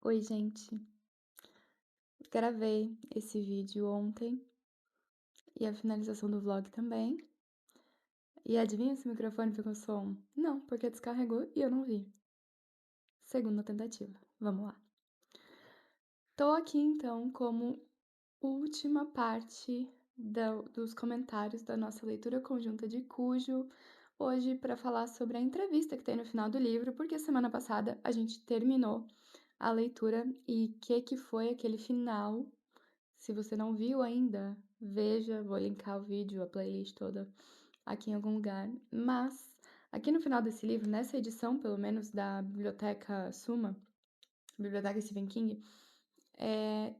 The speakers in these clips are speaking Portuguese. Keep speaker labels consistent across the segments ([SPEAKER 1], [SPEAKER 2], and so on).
[SPEAKER 1] Oi, gente. Gravei esse vídeo ontem e a finalização do vlog também. E adivinha se o microfone ficou som? Não, porque descarregou e eu não vi. Segunda tentativa. Vamos lá. Tô aqui então como última parte dos comentários da nossa leitura conjunta de Cujo, hoje para falar sobre a entrevista que tem no final do livro, porque semana passada a gente terminou a leitura e que foi aquele final. Se você não viu ainda, veja, vou linkar o vídeo, a playlist toda aqui em algum lugar. Mas, aqui no final desse livro, nessa edição, pelo menos, da Biblioteca Suma, Biblioteca Stephen King,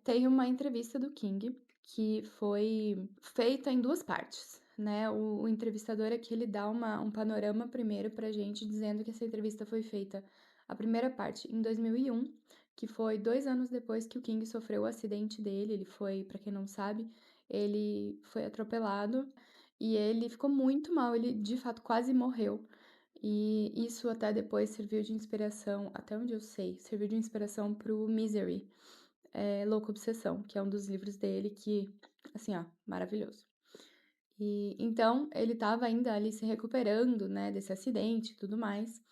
[SPEAKER 1] tem uma entrevista do King que foi feita em duas partes, né? O entrevistador aqui, ele dá um panorama primeiro pra gente, dizendo que essa entrevista foi feita, a primeira parte, em 2001, que foi 2 anos depois que o King sofreu o acidente dele. Ele foi, pra quem não sabe, ele foi atropelado e ele ficou muito mal, ele de fato quase morreu. E isso até depois serviu de inspiração, até onde eu sei, serviu de inspiração pro Misery, Louca Obsessão, que é um dos livros dele que, assim, ó, maravilhoso. E então ele estava ainda ali se recuperando, né, desse acidente e tudo mais.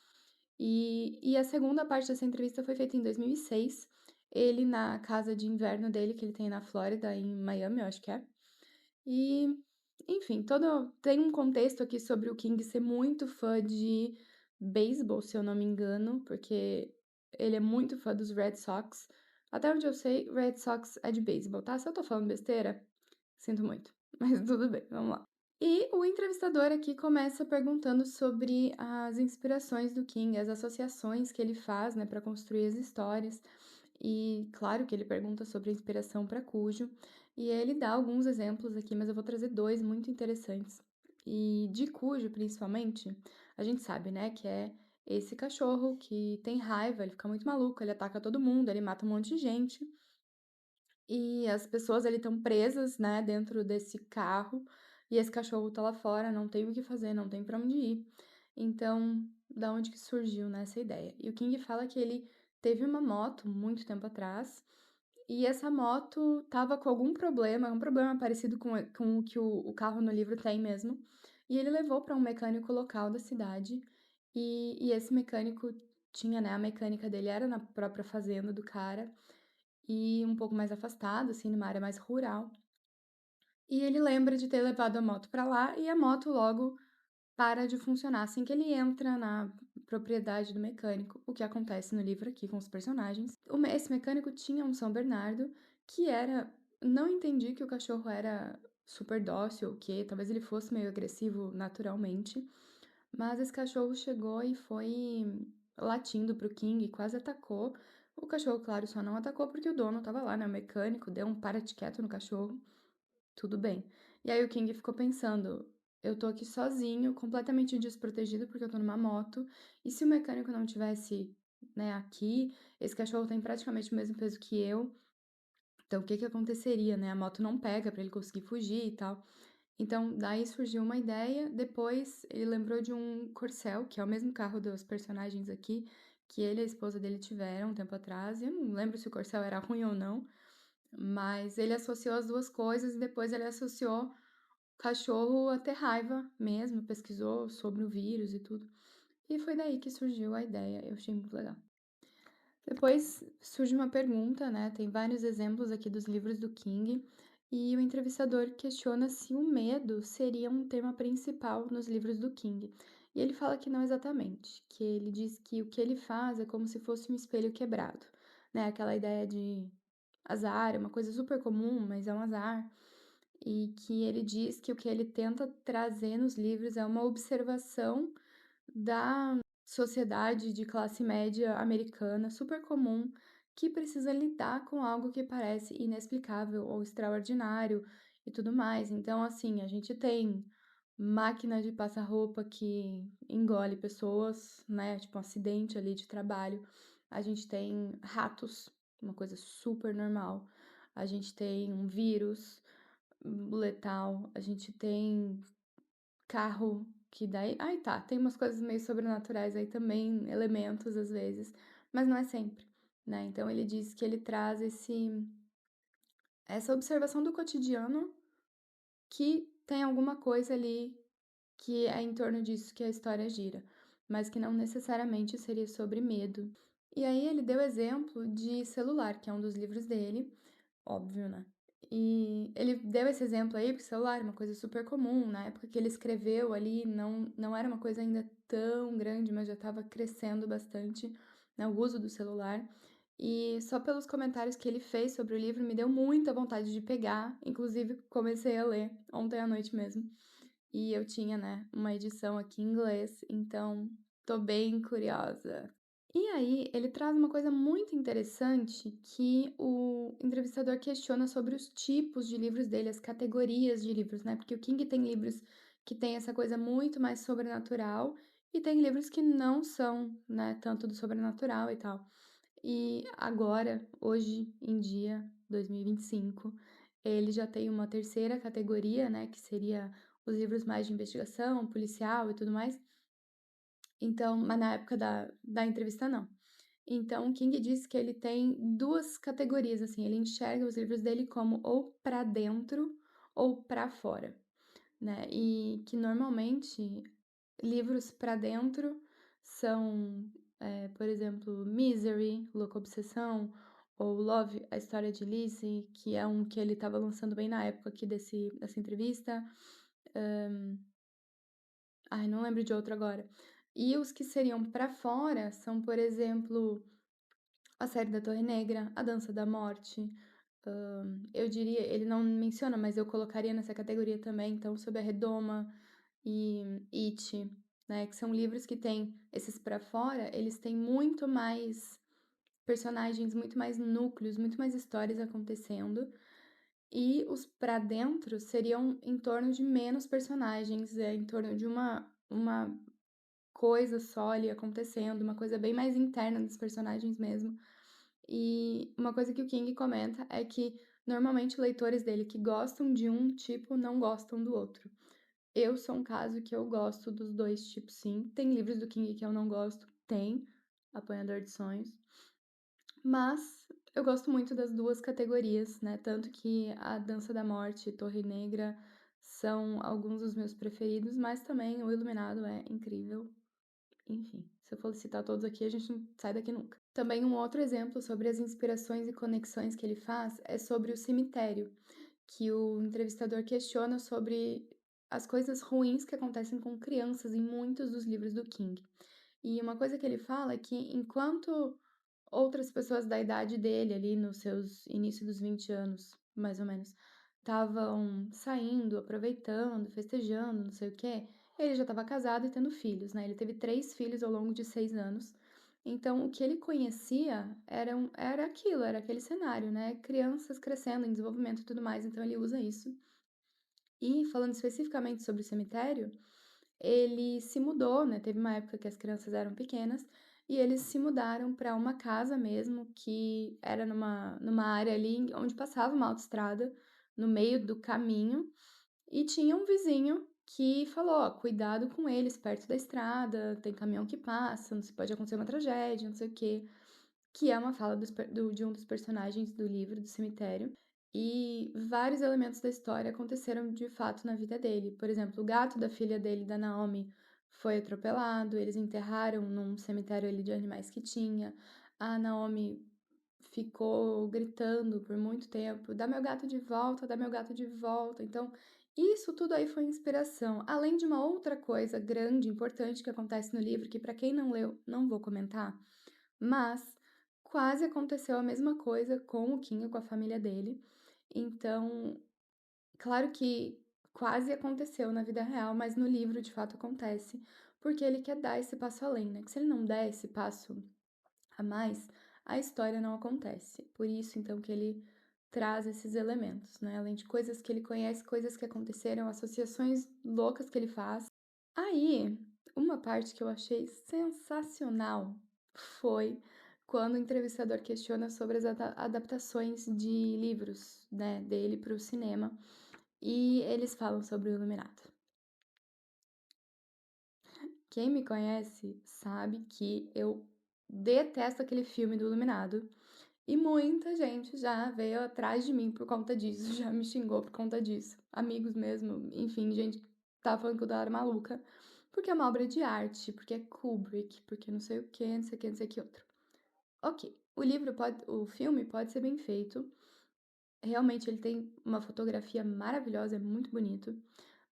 [SPEAKER 1] E a segunda parte dessa entrevista foi feita em 2006, ele na casa de inverno dele, que ele tem na Flórida, em Miami, eu acho que é. E, enfim, tem um contexto aqui sobre o King ser muito fã de beisebol, se eu não me engano, porque ele é muito fã dos Red Sox. Até onde eu sei, Red Sox é de beisebol, tá? Se eu tô falando besteira, sinto muito. Mas tudo bem, vamos lá. E o entrevistador aqui começa perguntando sobre as inspirações do King, as associações que ele faz, né, para construir as histórias. E claro que ele pergunta sobre a inspiração para Cujo, e ele dá alguns exemplos aqui, mas eu vou trazer dois muito interessantes. E de Cujo, principalmente, a gente sabe, né, que é esse cachorro que tem raiva, ele fica muito maluco, ele ataca todo mundo, ele mata um monte de gente. E as pessoas ali estão presas, né, dentro desse carro, e esse cachorro tá lá fora, não tem o que fazer, não tem pra onde ir. Então, da onde que surgiu, né, essa ideia? E o King fala que ele teve uma moto muito tempo atrás, e essa moto tava com algum problema, um problema parecido com o que o carro no livro tem mesmo, e ele levou para um mecânico local da cidade, e esse mecânico tinha, né, a mecânica dele era na própria fazenda do cara, e um pouco mais afastado, assim, numa área mais rural. E ele lembra de ter levado a moto para lá e a moto logo para de funcionar assim que ele entra na propriedade do mecânico, o que acontece no livro aqui com os personagens. Esse mecânico tinha um São Bernardo que era. Não entendi que o cachorro era super dócil, o quê? Talvez ele fosse meio agressivo naturalmente. Mas esse cachorro chegou e foi latindo pro King, e quase atacou. O cachorro, claro, só não atacou porque o dono tava lá, né? O mecânico deu um para-te quieto no cachorro. Tudo bem. E aí o King ficou pensando: eu tô aqui sozinho, completamente desprotegido porque eu tô numa moto. E se o mecânico não tivesse, né, aqui, esse cachorro tem praticamente o mesmo peso que eu. Então o que que aconteceria, né? A moto não pega pra ele conseguir fugir e tal. Então, daí surgiu uma ideia. Depois, ele lembrou de um Corcel, que é o mesmo carro dos personagens aqui, que ele e a esposa dele tiveram um tempo atrás. Eu não lembro se o Corcel era ruim ou não, mas ele associou as duas coisas e depois ele associou o cachorro a ter raiva mesmo, pesquisou sobre o vírus e tudo. E foi daí que surgiu a ideia. Eu achei muito legal. Depois surge uma pergunta, né? Tem vários exemplos aqui dos livros do King, e o entrevistador questiona se o medo seria um tema principal nos livros do King. E ele fala que não exatamente, que ele diz que o que ele faz é como se fosse um espelho quebrado, né? Aquela ideia de azar, é uma coisa super comum, mas é um azar. E que ele diz que o que ele tenta trazer nos livros é uma observação da sociedade de classe média americana super comum que precisa lidar com algo que parece inexplicável ou extraordinário e tudo mais. Então, assim, a gente tem máquina de passar roupa que engole pessoas, né? Tipo um acidente ali de trabalho. A gente tem ratos, uma coisa super normal. A gente tem um vírus letal. A gente tem carro que daí. Ai, tá. Tem umas coisas meio sobrenaturais aí também, elementos às vezes, mas não é sempre. né. Então ele diz que ele traz essa observação do cotidiano que tem alguma coisa ali que é em torno disso que a história gira, mas que não necessariamente seria sobre medo. E aí ele deu exemplo de Celular, que é um dos livros dele, óbvio, né. E ele deu esse exemplo aí, porque celular é uma coisa super comum, na época que ele escreveu ali não era uma coisa ainda tão grande, mas já estava crescendo bastante, né, o uso do celular. E só pelos comentários que ele fez sobre o livro me deu muita vontade de pegar, inclusive comecei a ler ontem à noite mesmo. E eu tinha, né, uma edição aqui em inglês, então tô bem curiosa. E aí, ele traz uma coisa muito interessante que o entrevistador questiona sobre os tipos de livros dele, as categorias de livros, né? Porque o King tem livros que tem essa coisa muito mais sobrenatural e tem livros que não são, né, tanto do sobrenatural e tal. E agora, hoje em dia, 2025, ele já tem uma terceira categoria, né, que seria os livros mais de investigação, policial e tudo mais. Então, mas na época da entrevista, não. Então, o King disse que ele tem 2 categorias, assim, ele enxerga os livros dele como ou para dentro ou para fora, né, e que normalmente livros para dentro são, por exemplo, Misery, Louca Obsessão, ou Love, A História de Lizzie, que é um que ele estava lançando bem na época aqui dessa entrevista. Ai, não lembro de outro agora. E os que seriam para fora são, por exemplo, a série da Torre Negra, A Dança da Morte. Eu diria, ele não menciona, mas eu colocaria nessa categoria também, então, Sob a Redoma e It, né? Que são livros que têm esses para fora, eles têm muito mais personagens, muito mais núcleos, muito mais histórias acontecendo. E os para dentro seriam em torno de menos personagens, em torno de uma coisa só ali acontecendo, uma coisa bem mais interna dos personagens mesmo. E uma coisa que o King comenta é que normalmente leitores dele que gostam de um tipo não gostam do outro. Eu sou um caso que eu gosto dos dois tipos, sim. Tem livros do King que eu não gosto? Tem. Apanhador de Sonhos. Mas eu gosto muito das duas categorias, né? Tanto que A Dança da Morte e Torre Negra são alguns dos meus preferidos, mas também O Iluminado é incrível. Enfim, se eu for citar todos aqui, a gente não sai daqui nunca. Também um outro exemplo sobre as inspirações e conexões que ele faz é sobre o cemitério, que o entrevistador questiona sobre as coisas ruins que acontecem com crianças em muitos dos livros do King. E uma coisa que ele fala é que enquanto outras pessoas da idade dele, ali nos seus início dos 20 anos, mais ou menos, estavam saindo, aproveitando, festejando, não sei o quê, ele já estava casado e tendo filhos, né? Ele teve 3 filhos ao longo de 6 anos. Então, o que ele conhecia era aquilo, era aquele cenário, né? Crianças crescendo em desenvolvimento e tudo mais. Então, ele usa isso. E, falando especificamente sobre o cemitério, ele se mudou, né? Teve uma época que as crianças eram pequenas e eles se mudaram para uma casa mesmo que era numa área ali onde passava uma autoestrada no meio do caminho e tinha um vizinho que falou: ó, cuidado com eles perto da estrada, tem caminhão que passa, não se pode acontecer uma tragédia, não sei o quê. Que é uma fala de um dos personagens do livro do cemitério. E vários elementos da história aconteceram de fato na vida dele. Por exemplo, o gato da filha dele, da Naomi, foi atropelado, eles enterraram num cemitério ali de animais que tinha. A Naomi ficou gritando por muito tempo: dá meu gato de volta, dá meu gato de volta. Então, isso tudo aí foi inspiração. Além de uma outra coisa grande, importante que acontece no livro, que para quem não leu, não vou comentar, mas quase aconteceu a mesma coisa com o King, com a família dele. Então, claro que quase aconteceu na vida real, mas no livro de fato acontece, porque ele quer dar esse passo além, né? Que se ele não der esse passo a mais, a história não acontece. Por isso, então, que ele traz esses elementos, né? Além de coisas que ele conhece, coisas que aconteceram, associações loucas que ele faz. Aí, uma parte que eu achei sensacional foi quando o entrevistador questiona sobre as adaptações de livros, né, dele para o cinema, e eles falam sobre o Iluminado. Quem me conhece sabe que eu detesto aquele filme do Iluminado. E muita gente já veio atrás de mim por conta disso, já me xingou por conta disso. Amigos mesmo, enfim, gente que estava falando que eu era maluca, porque é uma obra de arte, porque é Kubrick, porque não sei o quê, não sei o quê, não sei o que outro. Ok, o filme pode ser bem feito, realmente ele tem uma fotografia maravilhosa, é muito bonito,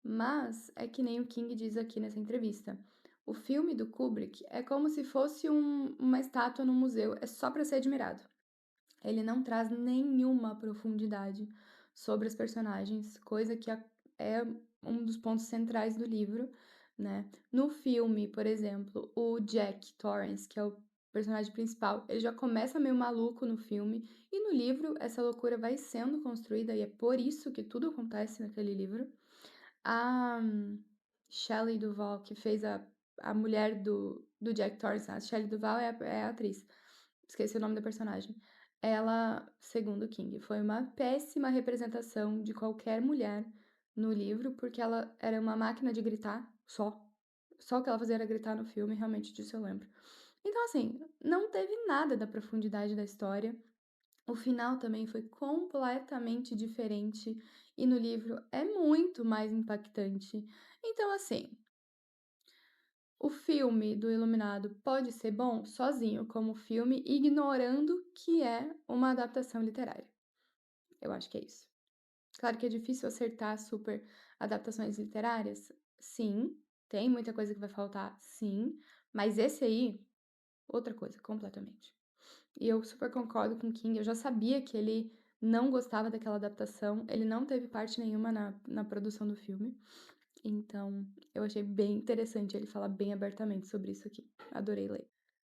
[SPEAKER 1] mas é que nem o King diz aqui nessa entrevista. O filme do Kubrick é como se fosse uma estátua no museu, é só para ser admirado. Ele não traz nenhuma profundidade sobre os personagens, coisa que é um dos pontos centrais do livro, né? No filme, por exemplo, o Jack Torrance, que é o personagem principal, ele já começa meio maluco no filme, e no livro essa loucura vai sendo construída, e é por isso que tudo acontece naquele livro. A Shelley Duvall, que fez a mulher do Jack Torrance, a Shelley Duvall é a atriz, esqueci o nome da personagem. Ela, segundo King, foi uma péssima representação de qualquer mulher no livro, porque ela era uma máquina de gritar só. Só o que ela fazia era gritar no filme, realmente disso eu lembro. Então, assim, não teve nada da profundidade da história. O final também foi completamente diferente e no livro é muito mais impactante. Então, assim, o filme do Iluminado pode ser bom sozinho, como filme, ignorando que é uma adaptação literária. Eu acho que é isso. Claro que é difícil acertar super adaptações literárias. Sim, tem muita coisa que vai faltar, sim, mas esse aí, outra coisa, completamente. E eu super concordo com o King. Eu já sabia que ele não gostava daquela adaptação. Ele não teve parte nenhuma na produção do filme. Então, eu achei bem interessante ele falar bem abertamente sobre isso aqui. Adorei ler.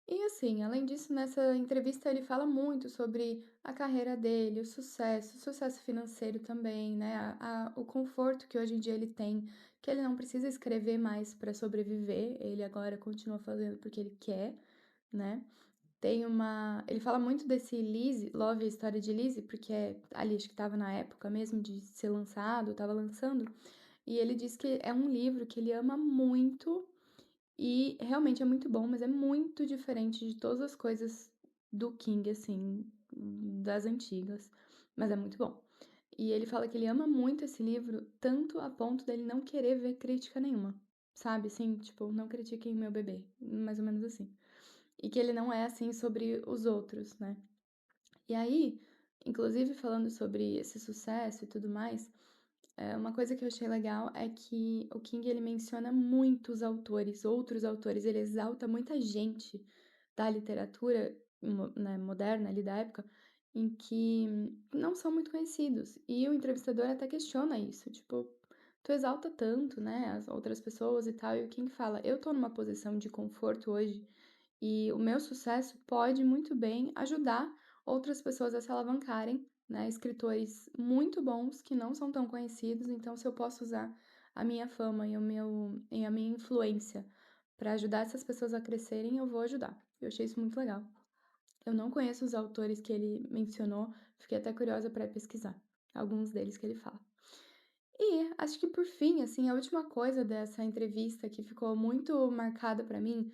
[SPEAKER 1] E assim, além disso, nessa entrevista ele fala muito sobre a carreira dele, o sucesso financeiro também, né? O conforto que hoje em dia ele tem, que ele não precisa escrever mais para sobreviver, ele agora continua fazendo porque ele quer, né? Ele fala muito desse Lizzie, Love, a história de Lizzie, porque ali acho que estava na época mesmo de ser lançado, estava lançando, e ele diz que é um livro que ele ama muito e realmente é muito bom, mas é muito diferente de todas as coisas do King, assim, das antigas, mas é muito bom. E ele fala que ele ama muito esse livro, tanto a ponto dele não querer ver crítica nenhuma, sabe? Assim, tipo, não critiquem meu bebê, mais ou menos assim. E que ele não é assim sobre os outros, né? E aí, inclusive falando sobre esse sucesso e tudo mais, uma coisa que eu achei legal é que o King ele menciona muitos autores, outros autores, ele exalta muita gente da literatura né, moderna ali da época, em que não são muito conhecidos. E o entrevistador até questiona isso, tipo, tu exalta tanto, né, as outras pessoas e tal, e o King fala, eu tô numa posição de conforto hoje e o meu sucesso pode muito bem ajudar outras pessoas a se alavancarem, né? Escritores muito bons que não são tão conhecidos, então se eu posso usar a minha fama e a minha influência para ajudar essas pessoas a crescerem, eu vou ajudar. Eu achei isso muito legal. Eu não conheço os autores que ele mencionou, fiquei até curiosa para pesquisar alguns deles que ele fala. E acho que por fim, assim, a última coisa dessa entrevista que ficou muito marcada para mim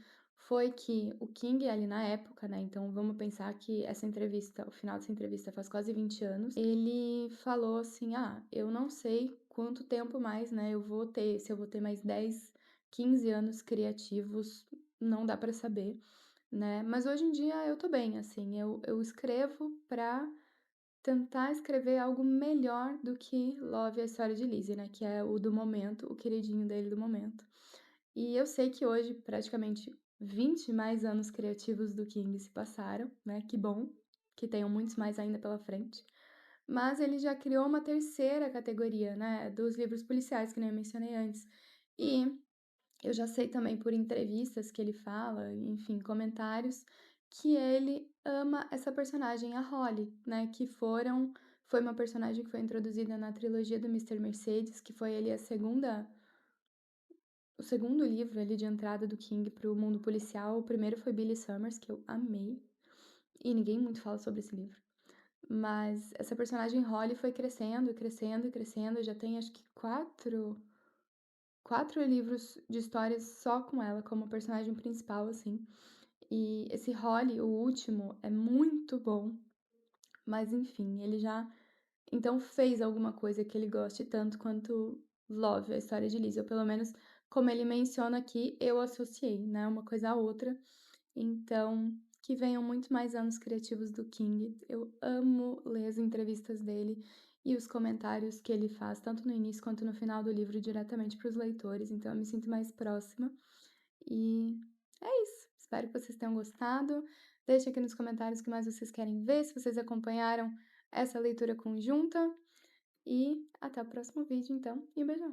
[SPEAKER 1] foi que o King ali na época, né? Então vamos pensar que essa entrevista, o final dessa entrevista faz quase 20 anos. Ele falou assim: "Ah, eu não sei quanto tempo mais, né, eu vou ter, se eu vou ter mais 10, 15 anos criativos, não dá para saber, né? Mas hoje em dia eu tô bem, assim, eu escrevo pra tentar escrever algo melhor do que Love, a história de Lizzie, né? Que é o do momento, o queridinho dele do momento. E eu sei que hoje, praticamente 20 mais anos criativos do King se passaram, né? Que bom, que tenham muitos mais ainda pela frente. Mas ele já criou uma terceira categoria, né? Dos livros policiais, que nem eu mencionei antes. E eu já sei também por entrevistas que ele fala, enfim, comentários, que ele ama essa personagem, a Holly, né? Foi uma personagem que foi introduzida na trilogia do Mister Mercedes, que foi ali o segundo livro ali de entrada do King para o mundo policial. O primeiro foi Billy Summers, que eu amei, e ninguém muito fala sobre esse livro. Mas essa personagem Holly foi crescendo, crescendo, crescendo. Já tem acho que quatro livros de histórias só com ela como personagem principal, assim. E esse Holly, o último, é muito bom. mas enfim, ele já então fez alguma coisa que ele goste tanto quanto Love, a história de Liz, ou pelo menos como ele menciona aqui, eu associei, né, uma coisa à outra. Então, que venham muito mais anos criativos do King. Eu amo ler as entrevistas dele e os comentários que ele faz, tanto no início quanto no final do livro, diretamente para os leitores, então eu me sinto mais próxima. E é isso. Espero que vocês tenham gostado. Deixe aqui nos comentários o que mais vocês querem ver, se vocês acompanharam essa leitura conjunta. E até o próximo vídeo, então, e um beijão!